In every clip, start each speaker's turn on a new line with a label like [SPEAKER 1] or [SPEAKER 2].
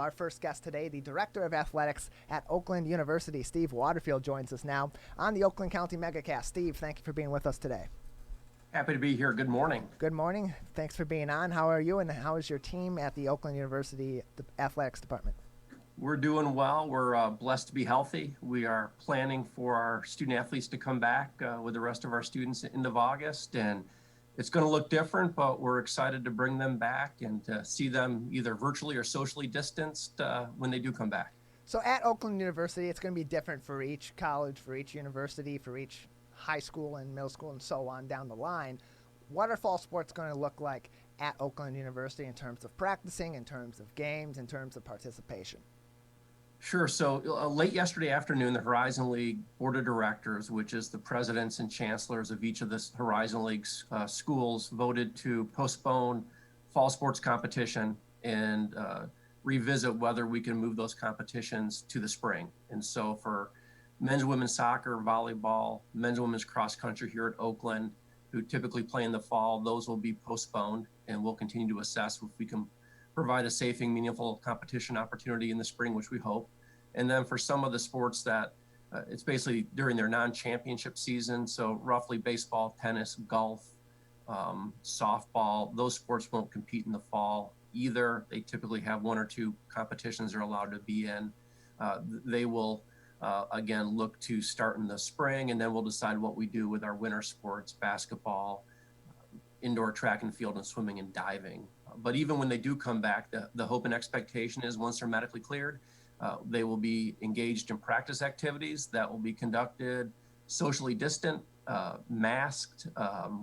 [SPEAKER 1] Our first guest today, the Director of Athletics at Oakland University, Steve Waterfield, joins us now on the Oakland County Megacast. Steve, thank you for being with us today.
[SPEAKER 2] Happy to be here. Good morning.
[SPEAKER 1] Good morning. Thanks for being on. How are you, and how is your team at the Oakland University Athletics Department?
[SPEAKER 2] We're doing well. We're blessed to be healthy. We are planning for our student athletes to come back with the rest of our students at the end of August, and it's going to look different, but we're excited to bring them back and to see them either virtually or socially distanced when they do come back.
[SPEAKER 1] So at Oakland University, it's going to be different for each college, for each university, for each high school and middle school and so on down the line. What are fall sports going to look like at Oakland University in terms of practicing, in terms of games, in terms of participation?
[SPEAKER 2] Sure. So late yesterday afternoon, the Horizon League Board of Directors, which is the presidents and chancellors of each of the Horizon League's schools, voted to postpone fall sports competition and revisit whether we can move those competitions to the spring. And so for men's and women's soccer, volleyball, men's and women's cross country here at Oakland, who typically play in the fall, those will be postponed, and we'll continue to assess if we can provide a safe and meaningful competition opportunity in the spring, which we hope. And then for some of the sports that it's basically during their non-championship season, so roughly baseball, tennis, golf, softball, those sports won't compete in the fall either. They typically have one or two competitions they're allowed to be in. They will, again, look to start in the spring, and then we'll decide what we do with our winter sports, basketball, indoor track and field, and swimming and diving. But even when they do come back, the hope and expectation is once they're medically cleared, they will be engaged in practice activities that will be conducted socially distant, masked,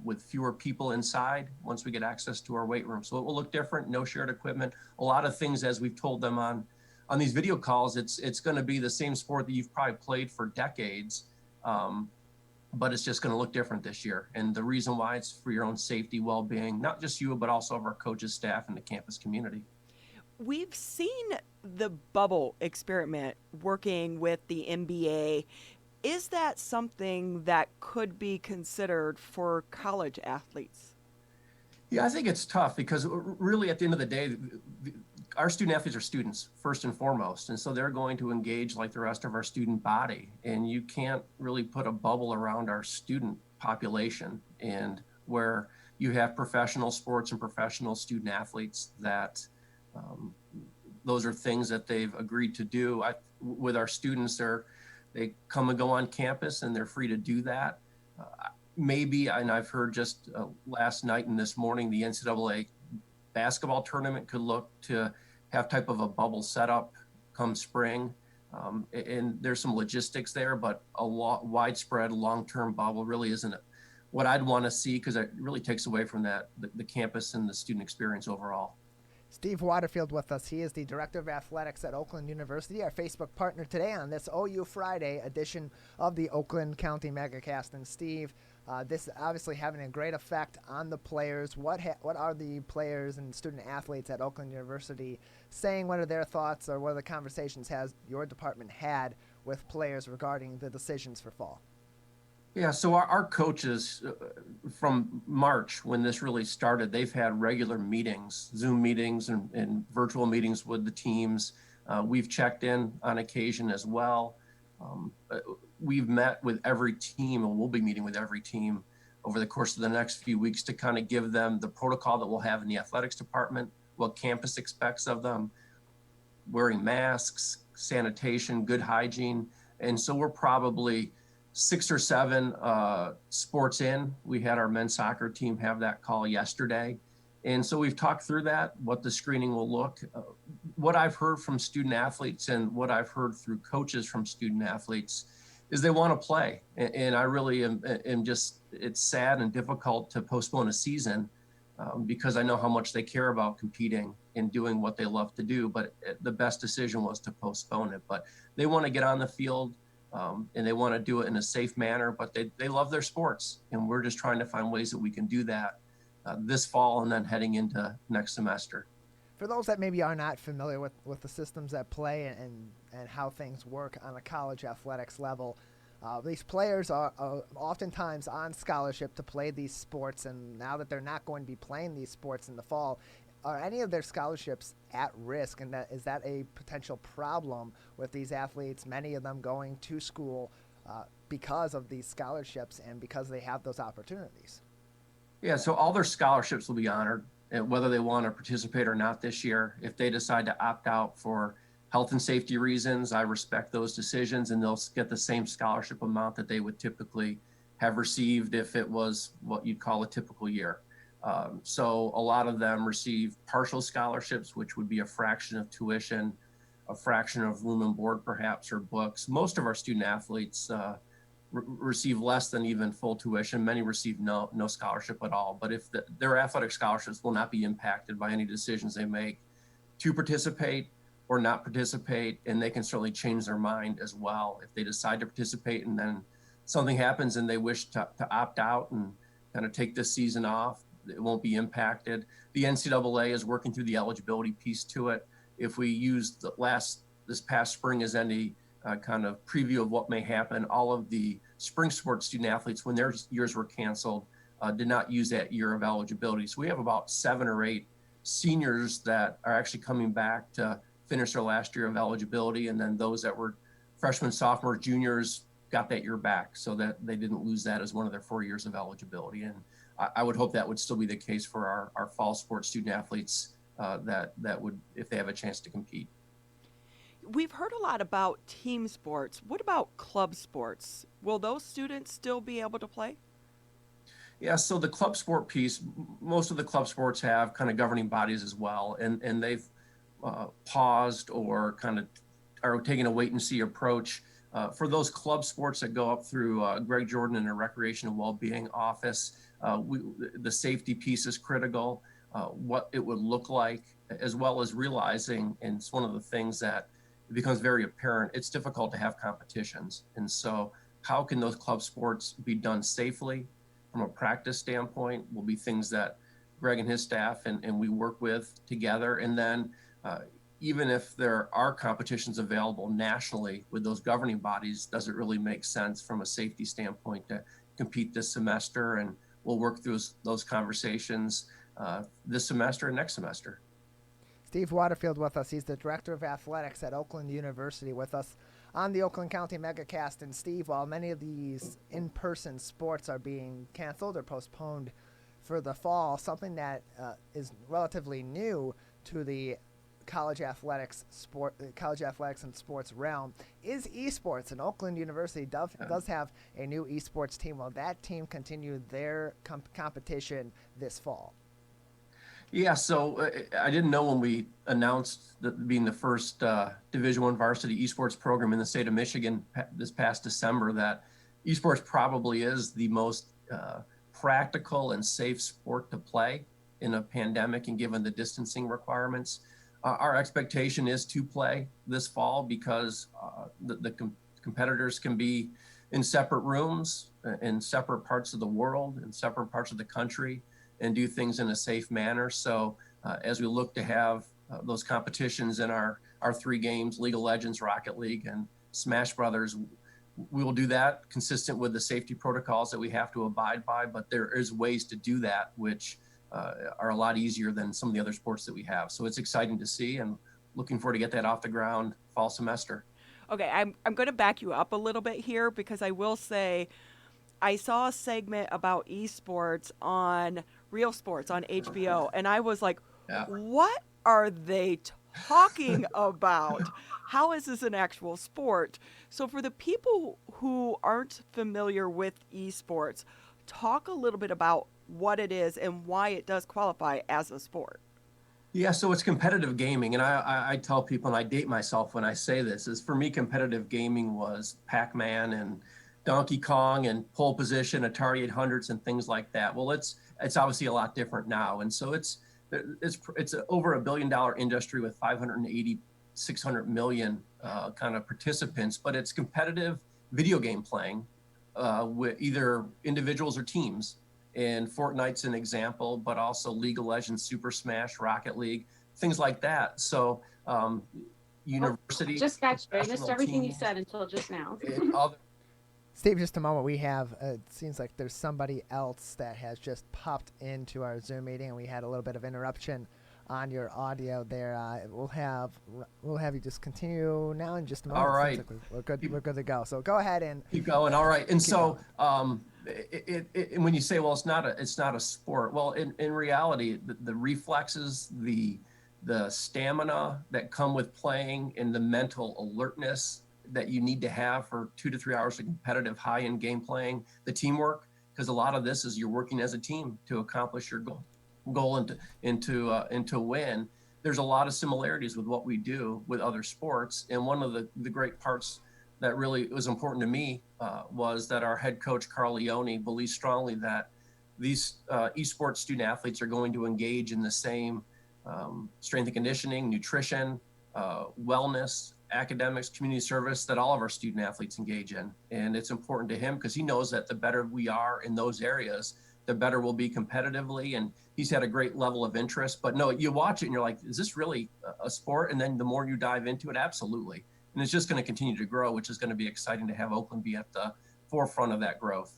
[SPEAKER 2] with fewer people inside once we get access to our weight room. So it will look different, no shared equipment, a lot of things as we've told them on these video calls. It's going to be the same sport that you've probably played for decades, but it's just going to look different this year. And the reason why, it's for your own safety, well-being, not just you, but also of our coaches, staff, and the campus community.
[SPEAKER 3] We've seen the bubble experiment working with the NBA. Is that something that could be considered for college athletes?
[SPEAKER 2] Yeah, I think it's tough because really at the end of the day, our student athletes are students first and foremost. And so they're going to engage like the rest of our student body. And you can't really put a bubble around our student population, and where you have professional sports and professional student athletes that those are things that they've agreed to do. With our students, they come and go on campus and they're free to do that. Maybe, and I've heard just last night and this morning, the NCAA basketball tournament could look to have type of a bubble setup come spring. And there's some logistics there, but a widespread long-term bubble really isn't what I'd want to see, because it really takes away from the campus and the student experience overall.
[SPEAKER 1] Steve Waterfield with us. He is the Director of Athletics at Oakland University, our Facebook partner today on this OU Friday edition of the Oakland County Megacast. And Steve, this is obviously having a great effect on the players. What are the players and student athletes at Oakland University saying? What are their thoughts, or what are the conversations has your department had with players regarding the decisions for fall?
[SPEAKER 2] Yeah, so our coaches from March, when this really started, they've had regular meetings, Zoom meetings and virtual meetings with the teams. We've checked in on occasion as well. We've met with every team, and we'll be meeting with every team over the course of the next few weeks to kind of give them the protocol that we'll have in the athletics department, what campus expects of them, wearing masks, sanitation, good hygiene. And so we're probably 6 or 7 sports in. We had our men's soccer team have that call yesterday. And so we've talked through that, what the screening will look. What I've heard from student athletes and what I've heard through coaches from student athletes is they want to play. And I really am just, it's sad and difficult to postpone a season because I know how much they care about competing and doing what they love to do. But the best decision was to postpone it. But they want to get on the field. And they want to do it in a safe manner, but they love their sports. And we're just trying to find ways that we can do that this fall and then heading into next semester.
[SPEAKER 1] For those that maybe are not familiar with the systems at play and how things work on a college athletics level, these players are oftentimes on scholarship to play these sports. And now that they're not going to be playing these sports in the fall, are any of their scholarships at risk, and is that a potential problem with these athletes, many of them going to school because of these scholarships and because they have those opportunities?
[SPEAKER 2] Yeah, so all their scholarships will be honored, whether they want to participate or not this year. If they decide to opt out for health and safety reasons, I respect those decisions, and they'll get the same scholarship amount that they would typically have received if it was what you'd call a typical year. So a lot of them receive partial scholarships, which would be a fraction of tuition, a fraction of room and board perhaps, or books. Most of our student athletes receive less than even full tuition. Many receive no scholarship at all. But if their athletic scholarships will not be impacted by any decisions they make to participate or not participate, and they can certainly change their mind as well. If they decide to participate and then something happens and they wish to opt out and kind of take this season off, it won't be impacted. The NCAA is working through the eligibility piece to it. If we use this past spring as any kind of preview of what may happen, all of the spring sports student athletes, when their years were canceled, did not use that year of eligibility. So we have about 7 or 8 seniors that are actually coming back to finish their last year of eligibility. And then those that were freshmen, sophomores, juniors got that year back so that they didn't lose that as one of their 4 years of eligibility. And I would hope that would still be the case for our fall sports student athletes that would, if they have a chance to compete.
[SPEAKER 3] We've heard a lot about team sports. What about club sports? Will those students still be able to play?
[SPEAKER 2] Yeah, so the club sport piece, most of the club sports have kind of governing bodies as well, and they've paused or kind of are taking a wait and see approach. For those club sports that go up through Greg Jordan and the Recreation and Wellbeing Office, the safety piece is critical, what it would look like, as well as realizing, and it's one of the things that becomes very apparent, it's difficult to have competitions. And so how can those club sports be done safely from a practice standpoint will be things that Greg and his staff and we work with together. And then even if there are competitions available nationally with those governing bodies, does it really make sense from a safety standpoint to compete this semester? And we'll work through those conversations this semester and next semester.
[SPEAKER 1] Steve Waterfield with us. He's the Director of Athletics at Oakland University with us on the Oakland County Megacast. And Steve, while many of these in-person sports are being canceled or postponed for the fall, something that is relatively new to the college athletics and sports realm is esports, and Oakland University does have a new esports team. Will that team continue their competition this fall?
[SPEAKER 2] Yeah, so I didn't know when we announced that being the first Division I varsity esports program in the state of Michigan this past December that esports probably is the most practical and safe sport to play in a pandemic and given the distancing requirements. Our expectation is to play this fall because the competitors can be in separate rooms, in separate parts of the world, in separate parts of the country, and do things in a safe manner. So as we look to have those competitions in our 3 games, League of Legends, Rocket League, and Smash Brothers, we will do that consistent with the safety protocols that we have to abide by, but there is ways to do that which are a lot easier than some of the other sports that we have. So it's exciting to see and looking forward to get that off the ground fall semester.
[SPEAKER 3] Okay, I'm going to back you up a little bit here because I will say I saw a segment about esports on Real Sports on HBO, and I was like, What are they talking about? How is this an actual sport? So for the people who aren't familiar with esports, talk a little bit about what it is and why it does qualify as a sport.
[SPEAKER 2] Yeah, so it's competitive gaming, and I tell people, and I date myself when I say this, is for me competitive gaming was Pac-Man and Donkey Kong and pole position, Atari 800s and things like that. Well, it's obviously a lot different now, and so it's over $1 billion industry with 580, 600 million kind of participants, but it's competitive video game playing with either individuals or teams. And Fortnite's an example, but also League of Legends, Super Smash, Rocket League, things like that. So university.
[SPEAKER 4] Just got you. I missed everything you said until just now.
[SPEAKER 1] Steve, just a moment. We have, it seems like there's somebody else that has just popped into our Zoom meeting, and we had a little bit of interruption on your audio there. We'll have you just continue now in just a moment.
[SPEAKER 2] All right.
[SPEAKER 1] We're good. We're good to go. So go ahead and
[SPEAKER 2] keep going. All right. And so,
[SPEAKER 1] going.
[SPEAKER 2] when you say, well, it's not a sport. Well, in reality, the reflexes, the stamina that come with playing, and the mental alertness that you need to have for 2 to 3 hours of competitive high-end game playing, the teamwork, because a lot of this is you're working as a team to accomplish your goal and to win. There's a lot of similarities with what we do with other sports. And one of the great parts that really was important to me was that our head coach, Carl Leone, believes strongly that these esports student athletes are going to engage in the same strength and conditioning, nutrition, wellness, academics, community service that all of our student athletes engage in. And it's important to him because he knows that the better we are in those areas, the better we'll be competitively. And he's had a great level of interest. But no, you watch it and you're like, is this really a sport? And then the more you dive into it, absolutely. And it's just going to continue to grow, which is going to be exciting to have Oakland be at the forefront of that growth.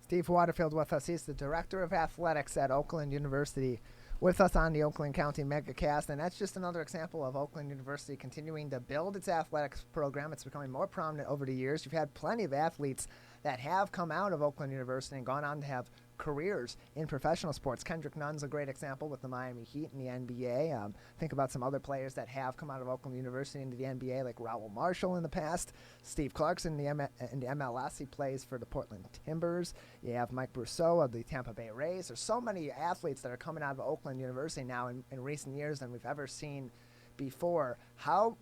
[SPEAKER 1] Steve Waterfield with us. He's the Director of Athletics at Oakland University, with us on the Oakland County MegaCast. And that's just another example of Oakland University continuing to build its athletics program. It's becoming more prominent over the years. You've had plenty of athletes that have come out of Oakland University and gone on to have careers in professional sports. Kendrick Nunn's a great example with the Miami Heat in the NBA. Think about some other players that have come out of Oakland University into the NBA, like Raul Marshall in the past. Steve Clarkson in the MLS. He plays for the Portland Timbers. You have Mike Brousseau of the Tampa Bay Rays. There's so many athletes that are coming out of Oakland University now in recent years than we've ever seen before. How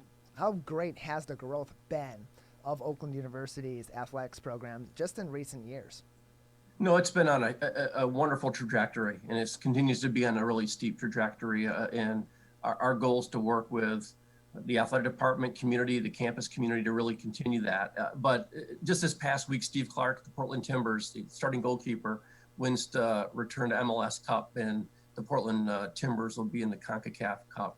[SPEAKER 1] great has the growth been of Oakland University's athletics program just in recent years?
[SPEAKER 2] No, it's been on a wonderful trajectory, and it continues to be on a really steep trajectory. And our goal is to work with the athletic department community, the campus community, to really continue that. But just this past week, Steve Clark, the Portland Timbers, the starting goalkeeper, wins to return to MLS Cup, and the Portland Timbers will be in the CONCACAF Cup.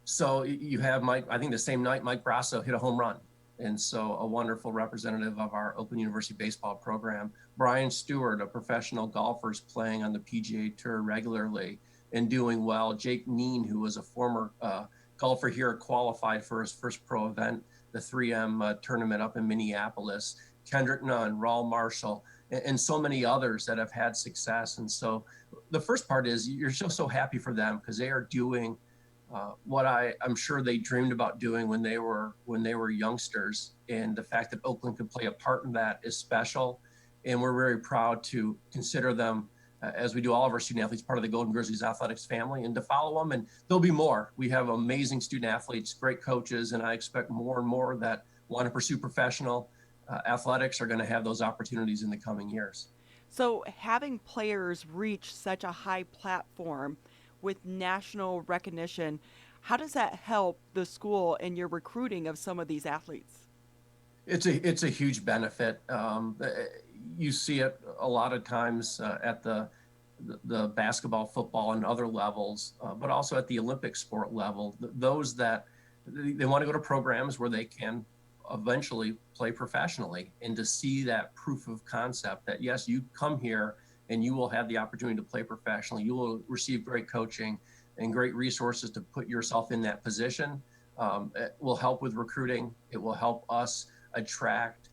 [SPEAKER 2] So you have Mike, I think the same night, Mike Brasso hit a home run. And so a wonderful representative of our Oakland University baseball program. Brian Stewart, a professional golfer, is playing on the PGA Tour regularly and doing well. Jake Neen, who was a former golfer here, qualified for his first pro event, the 3M tournament up in Minneapolis. Kendrick Nunn, Raul Marshall, and so many others that have had success. And so the first part is you're just so happy for them because they are doing what I'm sure they dreamed about doing when they were youngsters. And the fact that Oakland could play a part in that is special. And we're very proud to consider them, as we do all of our student athletes, part of the Golden Grizzlies athletics family, and to follow them. And there'll be more. We have amazing student athletes, great coaches, and I expect more and more that want to pursue professional athletics are going to have those opportunities in the coming years.
[SPEAKER 3] So having players reach such a high platform with national recognition, how does that help the school in your recruiting of some of these athletes?
[SPEAKER 2] It's a huge benefit. You see it a lot of times at the basketball, football, and other levels, but also at the Olympic sport level. Those that they want to go to programs where they can eventually play professionally, and to see that proof of concept that yes, you come here and you will have the opportunity to play professionally. You will receive great coaching and great resources to put yourself in that position. It will help with recruiting. It will help us attract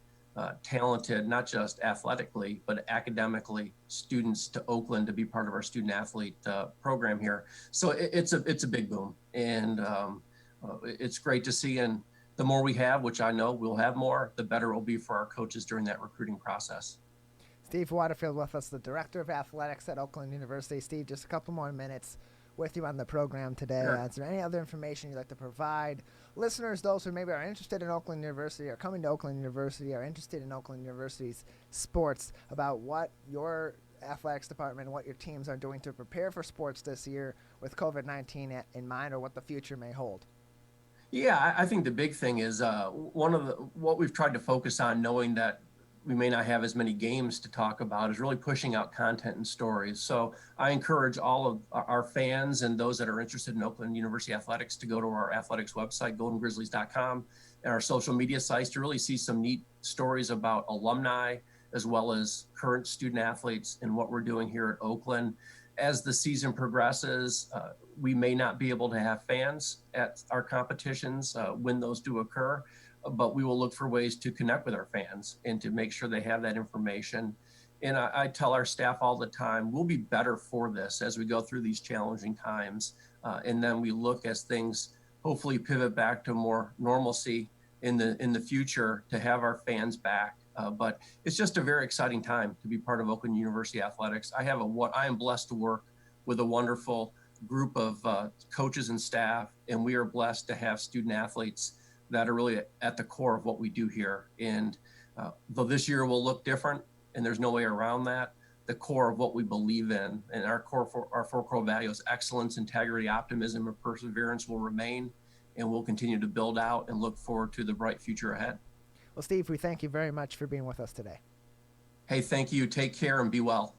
[SPEAKER 2] talented, not just athletically, but academically, students to Oakland to be part of our student athlete program here. So it's a big boom, and it's great to see. And the more we have, which I know we'll have more, the better it will be for our coaches during that recruiting process.
[SPEAKER 1] Steve Waterfield with us, the Director of Athletics at Oakland University. Steve, just a couple more minutes with you on the program today.
[SPEAKER 2] Sure.
[SPEAKER 1] Is there any other information you'd like to provide listeners, those who maybe are interested in Oakland University or coming to Oakland University or interested in Oakland University's sports, about what your athletics department and what your teams are doing to prepare for sports this year with COVID-19 in mind, or what the future may hold?
[SPEAKER 2] Yeah, I think the big thing is what we've tried to focus on, knowing that we may not have as many games to talk about, is really pushing out content and stories. So I encourage all of our fans and those that are interested in Oakland University athletics to go to our athletics website, goldengrizzlies.com, and our social media sites to really see some neat stories about alumni, as well as current student athletes and what we're doing here at Oakland. as the season progresses, we may not be able to have fans at our competitions when those do occur, but we will look for ways to connect with our fans and to make sure they have that information. And I tell our staff all the time, we'll be better for this as we go through these challenging times. And then we look as things hopefully pivot back to more normalcy in the future to have our fans back. But it's just a very exciting time to be part of Oakland University Athletics. I am blessed to work with a wonderful group of coaches and staff, and we are blessed to have student athletes that are really at the core of what we do here. And though this year will look different, and there's no way around that, the core of what we believe in and our four core values, excellence, integrity, optimism, and perseverance will remain, and we'll continue to build out and look forward to the bright future ahead.
[SPEAKER 1] Well, Steve, we thank you very much for being with us today.
[SPEAKER 2] Hey, thank you. Take care and be well.